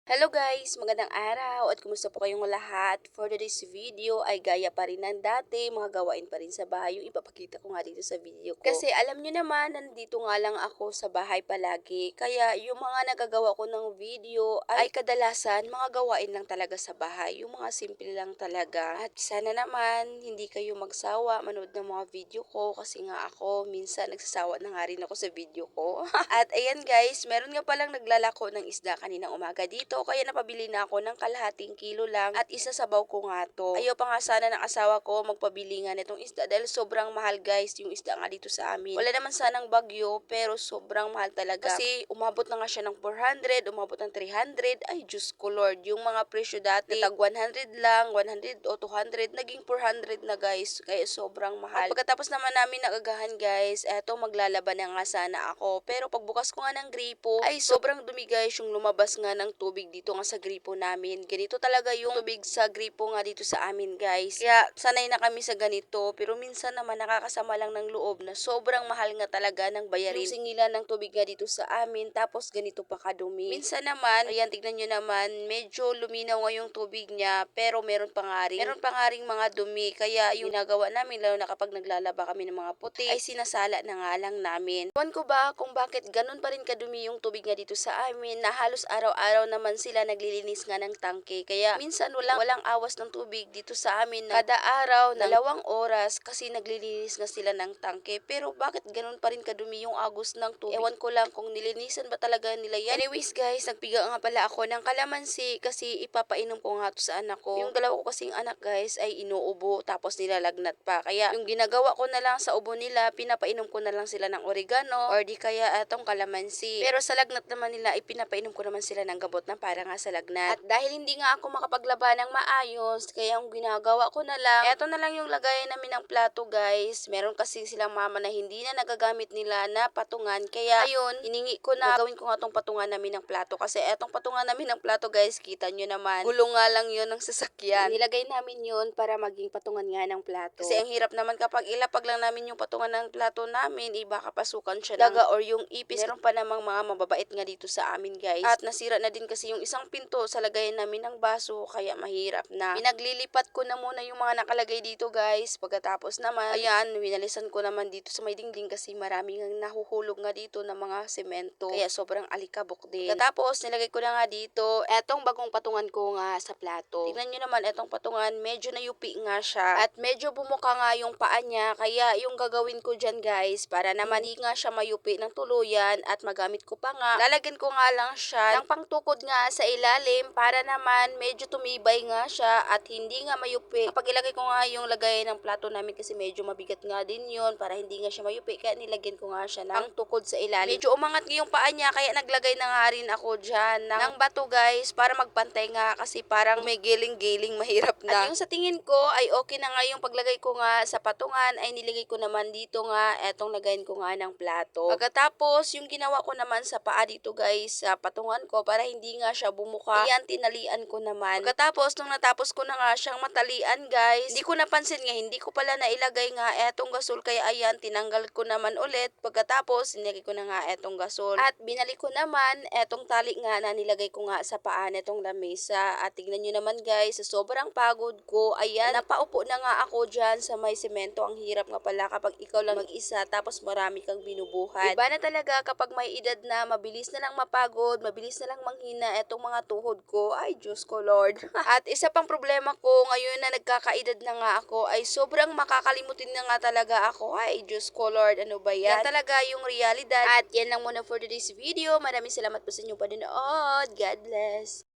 Hello guys! Magandang araw at kumusta po kayong lahat? For today's video ay gaya pa rin ng dati, mga gawain pa rin sa bahay yung ipapakita ko nga dito sa video ko. Kasi alam nyo naman, nandito nga lang ako sa bahay palagi. Kaya yung mga nagagawa ko ng video ay kadalasan mga gawain lang talaga sa bahay. Yung mga simple lang talaga. At sana naman hindi kayo magsawa manood ng mga video ko kasi nga ako minsan nagsasawa na nga rin ako sa video ko. At ayan guys, meron nga palang naglalako ng isda kaninang umaga dito kaya napabili na ako ng kalahating kilo lang at isasabaw ko nga to. Ayaw pa nga sana ng asawa ko magpabili nga nitong isda dahil sobrang mahal guys yung isda nga dito sa amin. Wala naman sanang bagyo pero sobrang mahal talaga. Kasi umabot na nga siya ng 400, umabot ng 300. Ay Diyos ko Lord, yung mga presyo dati tag 100 lang, 100 o 200, naging 400 na guys. Kaya sobrang mahal. At pagkatapos naman namin nagagahan guys, eto maglalaban na nga sana ako. Pero pagbukas ko nga ng gripo, ay sobrang dumi guys yung lumabas nga ng tubig dito nga sa gripo namin. Ganito talaga yung tubig sa gripo nga dito sa amin guys. Kaya sanay na kami sa ganito. Pero minsan naman nakakasama lang ng loob na sobrang mahal nga talaga ng bayarin. Yung singilan ng tubig nga dito sa amin tapos ganito pa kadumi. Minsan naman, ayan tignan nyo naman, medyo luminaw nga yung tubig niya pero meron pa nga ring mga dumi. Kaya yung ginagawa namin lalo na kapag naglalaba kami ng mga puti ay sinasala na nga lang namin. Ewan ko ba kung bakit ganun pa rin kadumi yung tubig nga dito sa amin na halos araw-araw naman sila naglilinis nga ng tangke. Kaya minsan walang awas ng tubig dito sa amin na kada araw na 2 oras kasi naglilinis nga sila ng tangke. Pero bakit ganun pa rin kadumi yung agos ng tubig? Ewan ko lang kung nilinisan ba talaga nila yan. Anyways guys, nagpiga nga pala ako ng kalamansi kasi ipapainom ko nga to sa anak ko. Yung dalawa ko kasing anak guys ay inuubo tapos nilalagnat pa. Kaya yung ginagawa ko na lang sa ubo nila, pinapainom ko na lang sila ng oregano or di kaya atong kalamansi. Pero sa lagnat naman nila, ipinapainom ko naman sila ng gamot na para nga sa lagnat. At dahil hindi nga ako makapaglaba ng maayos, kaya yung ginagawa ko na lang, eto na lang yung lagay namin ng plato guys. Meron kasi silang mama na hindi na nagagamit nila na patungan. Kaya ayun, hiningi ko na gawin ko nga tong patungan namin ng plato. Kasi etong patungan namin ng plato guys, kita nyo naman, gulong nga lang yun ng sasakyan. Nilagay namin yun para maging patungan nga ng plato. Kasi ang hirap naman kapag ilapag lang namin yung patungan ng plato namin, iba kapasukan siya ng daga or yung ipis. Meron pa namang mga mababait nga dito sa amin guys. At nasira na din kasi yung isang pinto sa lagayan namin ng baso kaya mahirap na. Pinaglilipat ko na muna yung mga nakalagay dito guys. Pagkatapos naman, ayan, winalisan ko naman dito sa may dingding kasi maraming nahuhulog nga dito ng mga semento. Kaya sobrang alikabok din. Pagkatapos, nilagay ko na nga dito etong bagong patungan ko nga sa plato. Tingnan nyo naman, etong patungan, medyo nayupi nga siya. At medyo bumuka nga yung paa niya. Kaya yung gagawin ko dyan guys, para naman hindi nga siya mayupi ng tuluyan at magamit ko pa nga, lalagyan ko nga lang siya ng pangtukod nga sa ilalim para naman medyo tumibay nga siya at hindi nga mayupi. Kapag ilagay ko nga yung lagay ng plato namin kasi medyo mabigat nga din yun para hindi nga siya mayupi, kaya nilagyan ko nga siya ng tukod sa ilalim. Medyo umangat yung paa niya kaya naglagay na nga rin ako dyan ng bato guys para magpantay nga kasi parang may giling-giling mahirap na. At yung sa tingin ko ay okay na nga yung paglagay ko nga sa patungan ay nilagay ko naman dito nga etong lagayin ko nga ng plato. Pagkatapos yung ginawa ko naman sa paa dito guys sa patungan ko para hindi nga siya bumuka, ayan tinalian ko naman. Pagkatapos nung natapos ko na nga siyang matalian guys, hindi ko napansin nga hindi ko pala nailagay nga etong gasol kaya ayan tinanggal ko naman ulit. Pagkatapos nilagay ko na nga etong gasol at binalik ko naman etong tali nga na nilagay ko nga sa paa netong lamesa. At tignan nyo naman guys, sa sobrang pagod ko, ayan napaupo na nga ako dyan sa may semento. Ang hirap nga pala kapag ikaw lang mag-isa tapos marami kang binubuhat. Iba na talaga kapag may edad na, mabilis na lang mapagod, mabilis na lang manghina etong mga tuhod ko. Ay Diyos ko Lord. At isa pang problema ko ngayon na nagkakaedad na nga ako ay sobrang makakalimutin na nga talaga ako. Ay Diyos ko Lord, ano ba yan? Yan talaga yung realidad. At yan lang muna for today's video. Maraming salamat po sa inyong panonood. God bless.